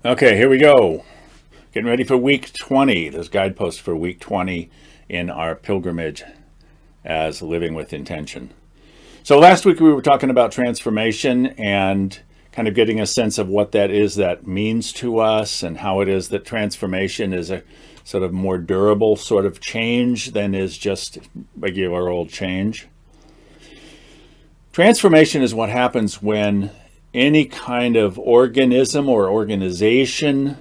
Okay, here we go. Getting ready for week 20. There's guideposts for week 20 in our pilgrimage as living with intention. So last week we were talking about transformation and kind of getting a sense of what that is that means to us and how it is that transformation is a sort of more durable sort of change than is just regular old change. Transformation is what happens when any kind of organism or organization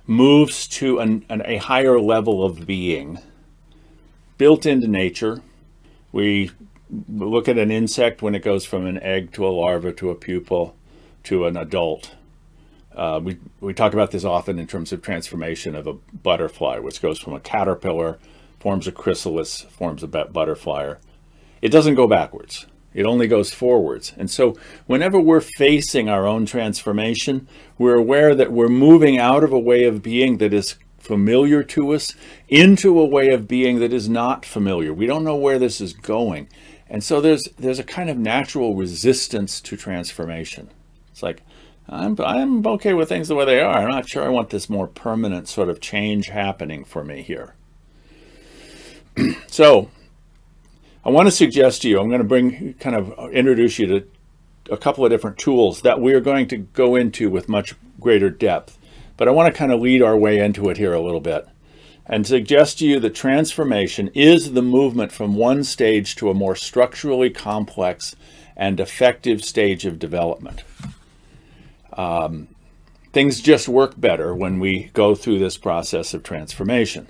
moves to a higher level of being. Built into nature, we look at an insect when it goes from an egg to a larva to a pupil to an adult. We talk about this often in terms of transformation of a butterfly, which goes from a caterpillar, forms a chrysalis, forms a butterfly. It doesn't go backwards. It only goes forwards. And so whenever we're facing our own transformation, we're aware that we're moving out of a way of being that is familiar to us into a way of being that is not familiar. We don't know where this is going. And so there's a kind of natural resistance to transformation. It's like, I'm okay with things the way they are. I'm not sure I want this more permanent sort of change happening for me here. So I want to suggest to you, I'm going to introduce you to a couple of different tools that we're going to go into with much greater depth. But I want to kind of lead our way into it here a little bit and suggest to you that transformation is the movement from one stage to a more structurally complex and effective stage of development. Things just work better when we go through this process of transformation.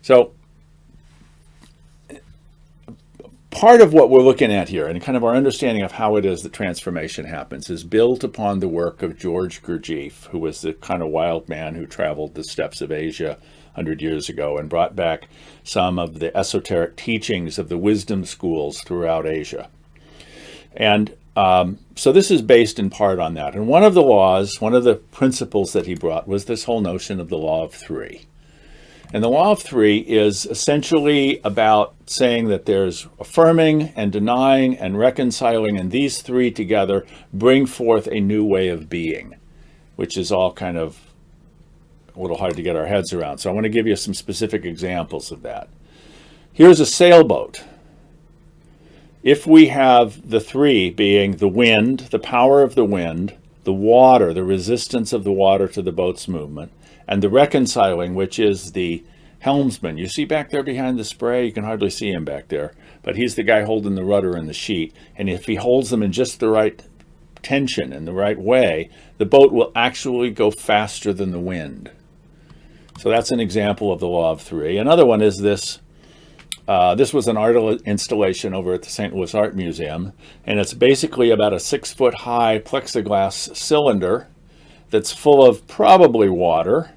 So part of what we're looking at here and kind of our understanding of how it is that transformation happens is built upon the work of George Gurdjieff, who was the kind of wild man who traveled the steppes of Asia 100 years ago and brought back some of the esoteric teachings of the wisdom schools throughout Asia. And so this is based in part on that. And one of the principles that he brought was this whole notion of the law of three. And the law of three is essentially about saying that there's affirming and denying and reconciling, and these three together bring forth a new way of being, which is all kind of a little hard to get our heads around. So I want to give you some specific examples of that. Here's a sailboat. If we have the three being the wind, the power of the wind, the water, the resistance of the water to the boat's movement, and the reconciling, which is the helmsman. You see back there behind the spray? You can hardly see him back there, but he's the guy holding the rudder and the sheet. And if he holds them in just the right tension and the right way, the boat will actually go faster than the wind. So that's an example of the law of three. Another one is this. This was an art installation over at the St. Louis Art Museum, and it's basically about a 6-foot-high plexiglass cylinder that's full of probably water,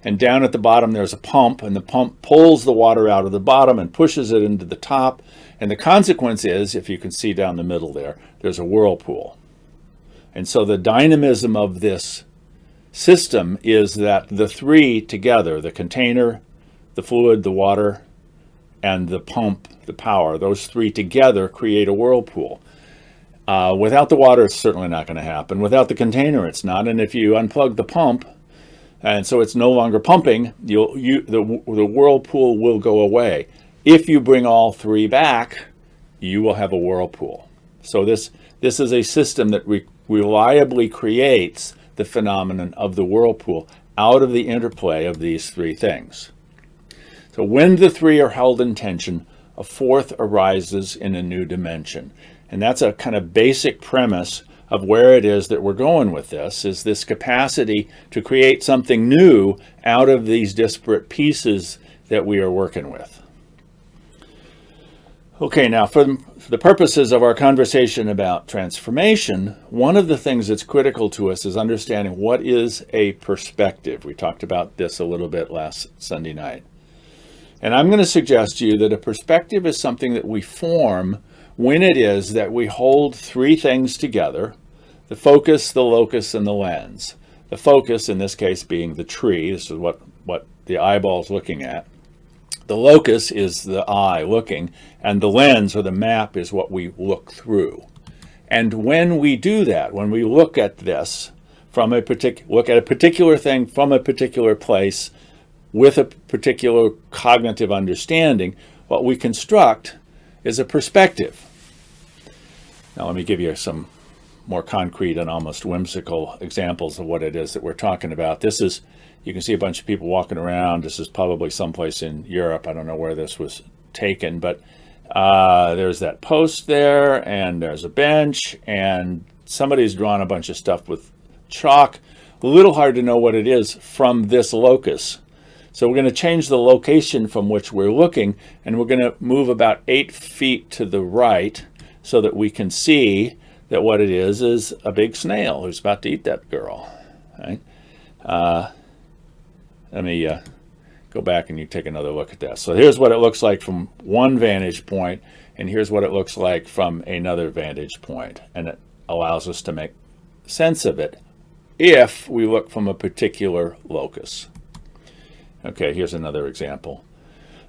and down at the bottom there's a pump, and the pump pulls the water out of the bottom and pushes it into the top, and the consequence is, if you can see down the middle there, there's a whirlpool. And so the dynamism of this system is that the three together, the container, the fluid, the water, and the pump, the power, those three together create a whirlpool. Without the water, it's certainly not going to happen. Without the container, it's not. And if you unplug the pump, and so it's no longer pumping, the whirlpool will go away. If you bring all three back, you will have a whirlpool. So this is a system that reliably creates the phenomenon of the whirlpool out of the interplay of these three things. So when the three are held in tension, a fourth arises in a new dimension. And that's a kind of basic premise of where it is that we're going with this, is this capacity to create something new out of these disparate pieces that we are working with. Okay, now for the purposes of our conversation about transformation, one of the things that's critical to us is understanding what is a perspective. We talked about this a little bit last Sunday night. And I'm going to suggest to you that a perspective is something that we form when it is that we hold three things together: the focus, the locus, and the lens. The focus, in this case, being the tree. This is what the eyeball is looking at. The locus is the eye looking, and the lens or the map is what we look through. And when we do that, when we look at this from a particular thing from a particular place with a particular cognitive understanding, what we construct is a perspective. Now, let me give you some more concrete and almost whimsical examples of what it is that we're talking about. This is, you can see a bunch of people walking around. This is probably someplace in Europe. I don't know where this was taken, but there's that post there, and there's a bench, and somebody's drawn a bunch of stuff with chalk. A little hard to know what it is from this locus. So we're going to change the location from which we're looking, and we're going to move about 8 feet to the right so that we can see that what it is a big snail who's about to eat that girl. Right? Let me go back and you take another look at that. So here's what it looks like from one vantage point, and here's what it looks like from another vantage point. And it allows us to make sense of it if we look from a particular locus. Okay, here's another example.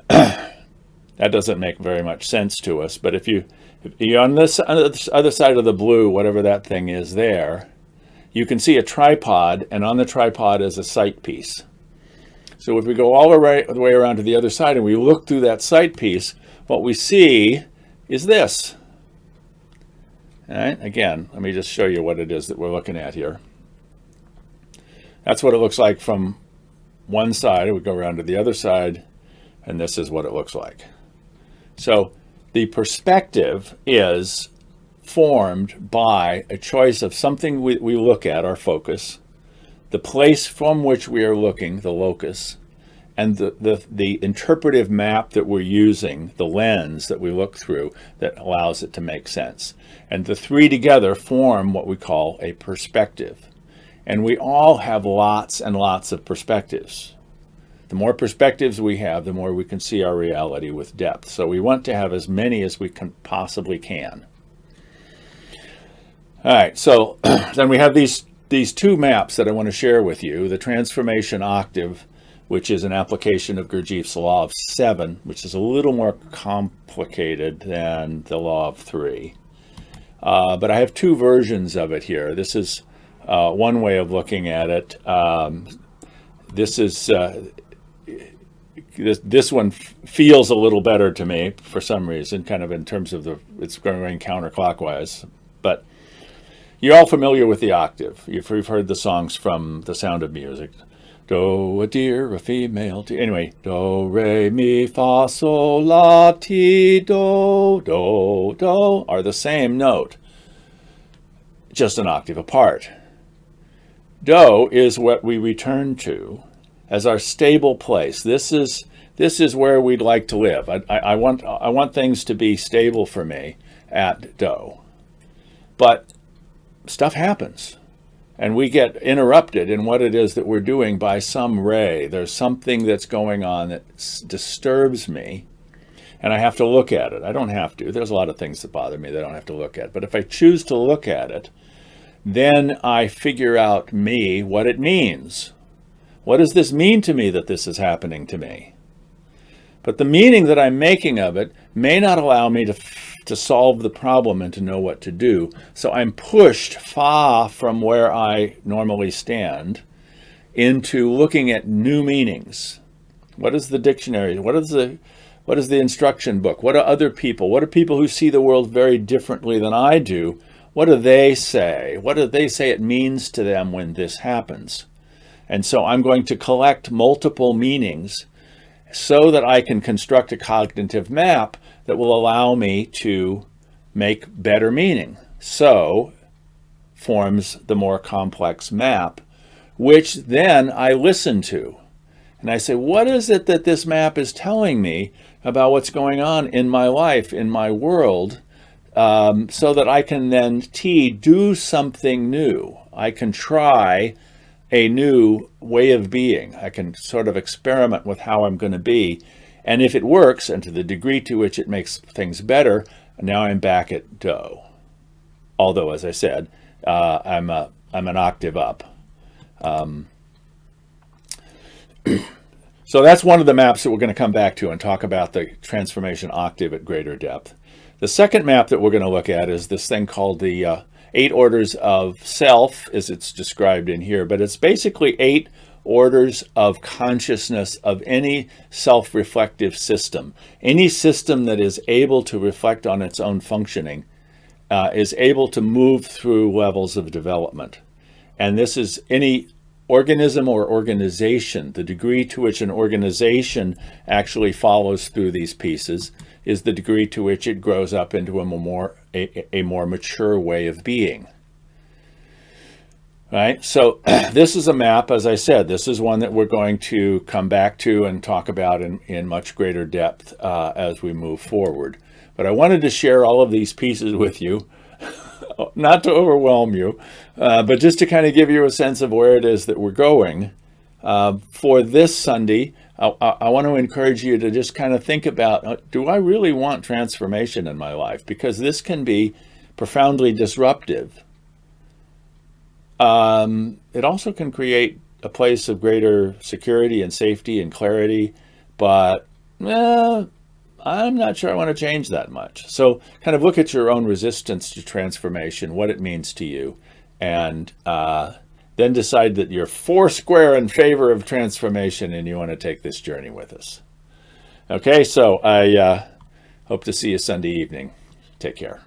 That doesn't make very much sense to us, but if you're on this other side of the blue, whatever that thing is there, you can see a tripod, and on the tripod is a sight piece. So if we go all the way around to the other side and we look through that sight piece, what we see is this. All right, again, let me just show you what it is that we're looking at here. That's what it looks like from one side. We go around to the other side, and this is what it looks like. So the perspective is formed by a choice of something we look at, our focus, the place from which we are looking, the locus, and the interpretive map that we're using, the lens that we look through that allows it to make sense. And the three together form what we call a perspective. And we all have lots and lots of perspectives. The more perspectives we have, the more we can see our reality with depth. So we want to have as many as we possibly can. All right, so then we have these two maps that I want to share with you. The Transformation Octave, which is an application of Gurdjieff's Law of 7, which is a little more complicated than the Law of 3. But I have two versions of it here. This is one way of looking at it. This one feels a little better to me for some reason, kind of in terms of it's going counterclockwise. But you're all familiar with the octave. You've heard the songs from The Sound of Music. Do, a deer, a female, anyway, do, re, mi, fa, sol, la, ti, do, do, do, are the same note, just an octave apart. Do is what we return to as our stable place. This is where we'd like to live. I want things to be stable for me at do. But stuff happens, and we get interrupted in what it is that we're doing by some ray. There's something that's going on that disturbs me, and I have to look at it. I don't have to. There's a lot of things that bother me that I don't have to look at. But if I choose to look at it, then I figure out what it means. What does this mean to me that this is happening to me? But the meaning that I'm making of it may not allow me to solve the problem and to know what to do. So I'm pushed far from where I normally stand into looking at new meanings. What is the dictionary? What is the instruction book? What are other people? What are people who see the world very differently than I do? What do they say? What do they say it means to them when this happens? And so I'm going to collect multiple meanings so that I can construct a cognitive map that will allow me to make better meaning. So forms the more complex map, which then I listen to. And I say, what is it that this map is telling me about what's going on in my life, in my world, so that I can then do something new. I can try a new way of being. I can sort of experiment with how I'm going to be. And if it works, and to the degree to which it makes things better, now I'm back at do. Although, as I said, I'm an octave up. So that's one of the maps that we're going to come back to and talk about the Transformation Octave at greater depth. The second map that we're going to look at is this thing called the 8 orders of self, as it's described in here, but it's basically 8 orders of consciousness of any self-reflective system. Any system that is able to reflect on its own functioning is able to move through levels of development. And this is any organism or organization. The degree to which an organization actually follows through these pieces is the degree to which it grows up into a more mature way of being. Right? So this is a map, as I said, this is one that we're going to come back to and talk about in much greater depth as we move forward. But I wanted to share all of these pieces with you, not to overwhelm you, but just to kind of give you a sense of where it is that we're going. For this Sunday, I want to encourage you to just kind of think about, do I really want transformation in my life? Because this can be profoundly disruptive. It also can create a place of greater security and safety and clarity, but I'm not sure I want to change that much. So kind of look at your own resistance to transformation, what it means to you, and then decide that you're foursquare in favor of transformation and you want to take this journey with us. Okay, so I hope to see you Sunday evening. Take care.